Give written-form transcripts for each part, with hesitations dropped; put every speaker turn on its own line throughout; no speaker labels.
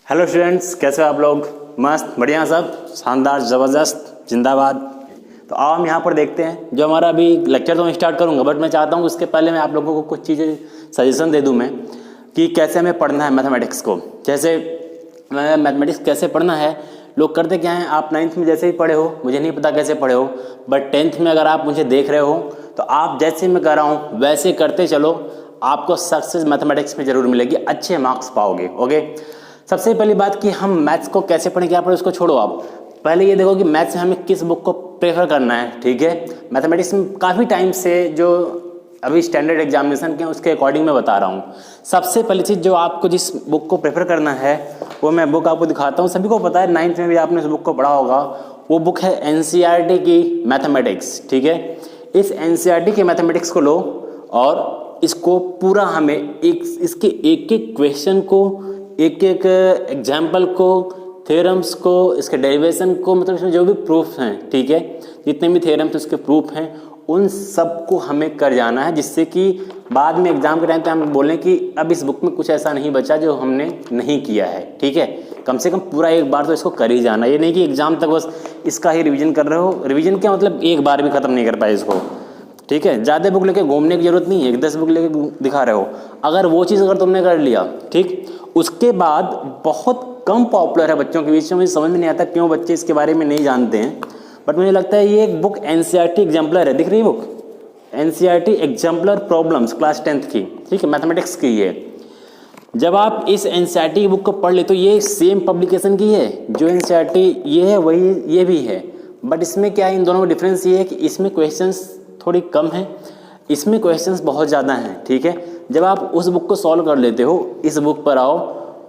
Hello students, कैसे हो आप लोग? मस्त, बढ़िया, सब शानदार, ज़बरदस्त, जिंदाबाद। तो आओ हम यहाँ पर देखते हैं जो हमारा अभी लेक्चर तो मैं स्टार्ट करूँगा, बट मैं चाहता हूँ उसके पहले मैं आप लोगों को कुछ चीज़ें सजेशन दे दूँ मैं कि कैसे हमें पढ़ना है मैथमेटिक्स को। जैसे मैथमेटिक्स कैसे पढ़ना है, लोग करते क्या हैं, आप 9th में जैसे ही पढ़े हो, मुझे नहीं पता कैसे पढ़े हो, बट 10th में अगर आप मुझे देख रहे हो तो आप जैसे मैं कर रहा हूँ वैसे करते चलो, आपको सक्सेस मैथमेटिक्स में ज़रूर मिलेगी, अच्छे मार्क्स पाओगे। ओके, सबसे पहली बात कि हम मैथ्स को कैसे पढ़ें, क्या पढ़ें उसको छोड़ो। आप पहले ये देखो कि मैथ्स में हमें किस बुक को प्रेफर करना है। ठीक है, मैथमेटिक्स में काफ़ी टाइम से जो अभी स्टैंडर्ड एग्जामिनेशन के उसके अकॉर्डिंग मैं बता रहा हूँ। सबसे पहली चीज़ जो आपको जिस बुक को प्रेफर करना है वो मैं बुक आपको दिखाता हूँ। सभी को पता है, 9th में भी आपने उस बुक को पढ़ा होगा। वो बुक है NCERT की मैथमेटिक्स। ठीक है, इस NCERT के मैथमेटिक्स को लो और इसको पूरा हमें इसके एक एक क्वेश्चन को, एक एक एग्जाम्पल को, थ्योरम्स को, इसके डेरिवेशन को, मतलब इसमें जो भी प्रूफ हैं, ठीक है, जितने भी थ्योरम्स उसके प्रूफ हैं उन सब को हमें कर जाना है, जिससे कि बाद में एग्जाम के टाइम पे हम बोलें कि अब इस बुक में कुछ ऐसा नहीं बचा जो हमने नहीं किया है। ठीक है, कम से कम पूरा एक बार तो इसको कर ही जाना। ये नहीं कि एग्जाम तक बस इसका ही रिविजन कर रहे हो। रिविजन क्या मतलब, एक बार भी खत्म नहीं कर पाए इसको। ठीक है, ज़्यादा बुक लेके घूमने की जरूरत नहीं है, 10 बुक लेके दिखा रहे हो। अगर वो चीज़ अगर तुमने कर लिया, ठीक, उसके बाद बहुत कम पॉपुलर है बच्चों के बीच में। मुझे समझ में नहीं आता क्यों बच्चे इसके बारे में नहीं जानते हैं, बट मुझे लगता है ये एक बुक NCERT एग्जाम्पलर है। दिख रही है book, NCERT exemplar problems, class 10th की। ठीक है, मैथमेटिक्स की है। जब आप इस NCERT की बुक को पढ़ ले तो ये सेम पब्लिकेशन की है, जो NCERT ये है वही ये भी है, बट इसमें क्या है, इन दोनों में डिफरेंस ये है कि इसमें क्वेश्चंस थोड़ी कम है, इसमें क्वेश्चंस बहुत ज़्यादा हैं। ठीक है, जब आप उस बुक को सॉल्व कर लेते हो, इस बुक पर आओ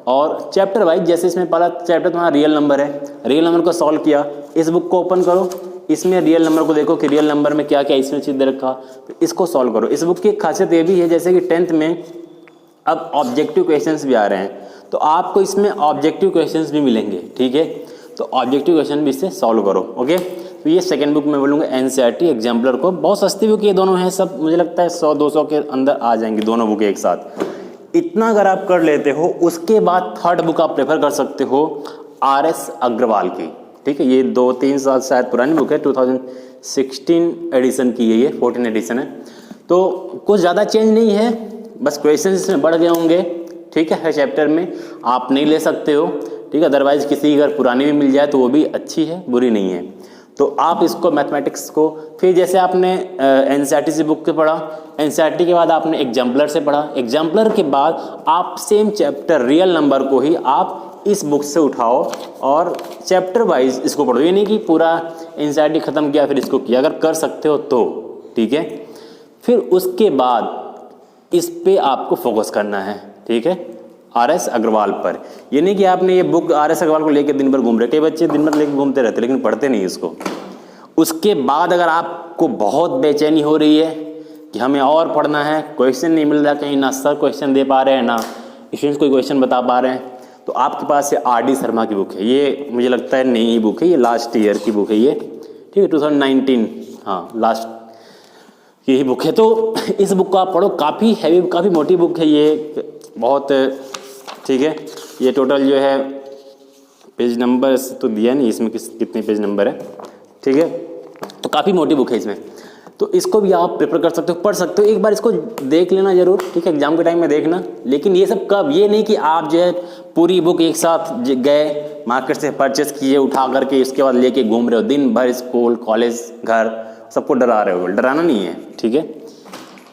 और चैप्टर वाइज, जैसे इसमें पहला चैप्टर तुम्हारा रियल नंबर है, रियल नंबर को सॉल्व किया, इस बुक को ओपन करो, इसमें रियल नंबर को देखो कि रियल नंबर में क्या क्या इसमें चीज़ दे रखा, तो इसको सॉल्व करो। इस बुक की एक खासियत ये भी है, जैसे कि 10th में अब ऑब्जेक्टिव क्वेश्चंस भी आ रहे हैं, तो आपको इसमें ऑब्जेक्टिव क्वेश्चंस भी मिलेंगे। ठीक है, तो ऑब्जेक्टिव क्वेश्चन भी इससे सॉल्व करो। ओके, तो ये सेकंड बुक मैं बोलूँगा NCERT एग्जाम्पलर को। बहुत सस्ती बुक ये दोनों हैं, सब मुझे लगता है 100-200 के अंदर आ जाएंगी दोनों बुक एक साथ। इतना अगर आप कर लेते हो, उसके बाद थर्ड बुक आप प्रेफर कर सकते हो RS अग्रवाल की। ठीक है, ये 2-3 साल शायद पुरानी बुक है, 2016 एडिशन की है, ये 14 एडिशन है, तो कुछ ज़्यादा चेंज नहीं है, बस क्वेश्चन इसमें बढ़ गए होंगे। ठीक है, हर चैप्टर में आप नहीं ले सकते हो। ठीक है, अदरवाइज किसी अगर पुरानी भी मिल जाए तो वो भी अच्छी है, बुरी नहीं है। तो आप इसको मैथमेटिक्स को फिर जैसे आपने NCERT से बुक से पढ़ा, NCERT के बाद आपने एग्जाम्पलर से पढ़ा, एग्जाम्पलर के बाद आप सेम चैप्टर रियल नंबर को ही आप इस बुक से उठाओ और चैप्टर वाइज इसको पढ़ो। ये नहीं कि पूरा NCERT ख़त्म किया फिर इसको किया, अगर कर सकते हो तो। ठीक है, फिर उसके बाद इस पे आपको फोकस करना है। ठीक है, RS अग्रवाल पर। ये नहीं कि आपने ये बुक RS अग्रवाल को लेकर दिन भर घूम रहे, कई बच्चे दिन भर लेकर घूमते रहते लेकिन पढ़ते नहीं इसको। उसके बाद अगर आपको बहुत बेचैनी हो रही है कि हमें और पढ़ना है, क्वेश्चन नहीं मिल रहा कहीं, ना सर क्वेश्चन दे पा रहे हैं, ना स्टूडेंट्स कोई क्वेश्चन बता पा रहे हैं, तो आपके पास ये RD शर्मा की बुक है। ये मुझे लगता है नई बुक है, ये लास्ट ईयर की बुक है ये। ठीक है, 2019, हाँ लास्ट यही बुक है। तो इस बुक को आप पढ़ो, काफ़ी हैवी, काफ़ी मोटी बुक है ये, बहुत। ठीक है, ये टोटल जो है पेज नंबर तो दिया नहीं इसमें, कितने पेज नंबर है। ठीक है, तो काफ़ी मोटी बुक है इसमें, तो इसको भी आप प्रिपेयर कर सकते हो, पढ़ सकते हो। एक बार इसको देख लेना जरूर, ठीक है, एग्जाम के टाइम में देखना। लेकिन ये सब कब, ये नहीं कि आप जो है पूरी बुक एक साथ गए मार्केट से परचेस किए उठा करके उसके बाद लेके घूम रहे हो दिन भर, स्कूल कॉलेज घर सबको डरा रहे हो। डराना नहीं है। ठीक है,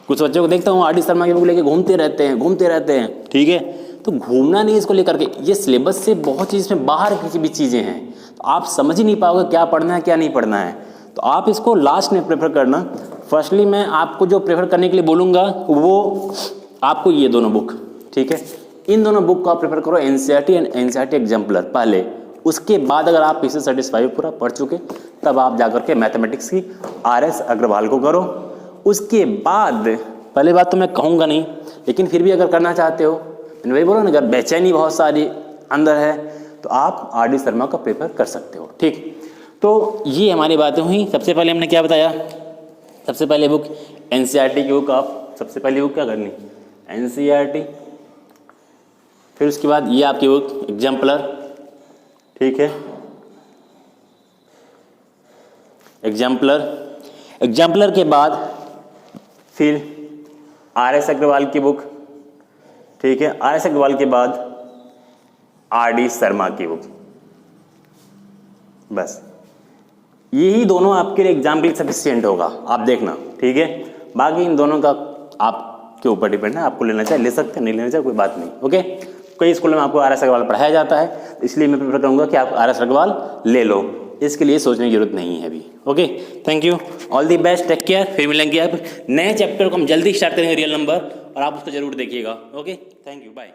कुछ बच्चों को देखता हूँ RD शर्मा की बुक लेके घूमते रहते हैं। ठीक है, तो घूमना नहीं इसको लेकर के, ये सिलेबस से बहुत चीज़ में बाहर की भी चीज़ें हैं, तो आप समझ ही नहीं पाओगे क्या पढ़ना है क्या नहीं पढ़ना है। तो आप इसको लास्ट में प्रेफर करना। फर्स्टली मैं आपको जो प्रेफर करने के लिए बोलूँगा वो आपको ये दोनों बुक, ठीक है, इन दोनों बुक को आप प्रेफर करो, NCERT एंड NCERT एग्जाम्पलर पहले। उसके बाद अगर आप इससे सेटिस्फाई पूरा पढ़ चुके, तब आप जाकर के मैथमेटिक्स की RS अग्रवाल को करो। उसके बाद पहले बात तो मैं कहूँगा नहीं, लेकिन फिर भी अगर करना चाहते हो, मैंने वही बोला ना, अगर बेचैनी बहुत सारी अंदर है तो आप RD शर्मा का प्रेफर कर सकते हो। ठीक, तो ये हमारी बातें हुई। सबसे पहले हमने क्या बताया, सबसे पहले बुक NCERT की बुक, आप सबसे पहली बुक क्या करनी, NCERT फिर उसके बाद ये आपकी बुक एग्जाम्पलर, ठीक है, एग्जाम्पलर के बाद फिर RS अग्रवाल की बुक, ठीक है, RS अग्रवाल के बाद RD शर्मा की बुक। बस यही दोनों आपके लिए एग्जाम के लिए सफिशिएंट होगा, आप देखना, ठीक है। बाकी इन दोनों का आपके ऊपर डिपेंड है, आपको लेना चाहे ले सकते हैं, नहीं लेना चाहे कोई बात नहीं, ओके। कई स्कूलों में आपको RS अग्रवाल पढ़ाया जाता है, इसलिए मैं प्रेफर करूंगा कि आप RS अग्रवाल ले लो, इसके लिए सोचने की जरूरत नहीं है अभी, okay. Thank you, all the best, take care. फिर मिलेंगे आप नए चैप्टर को हम जल्दी स्टार्ट करेंगे रियल नंबर, और आप उसको जरूर देखिएगा, ओके। Thank you, bye.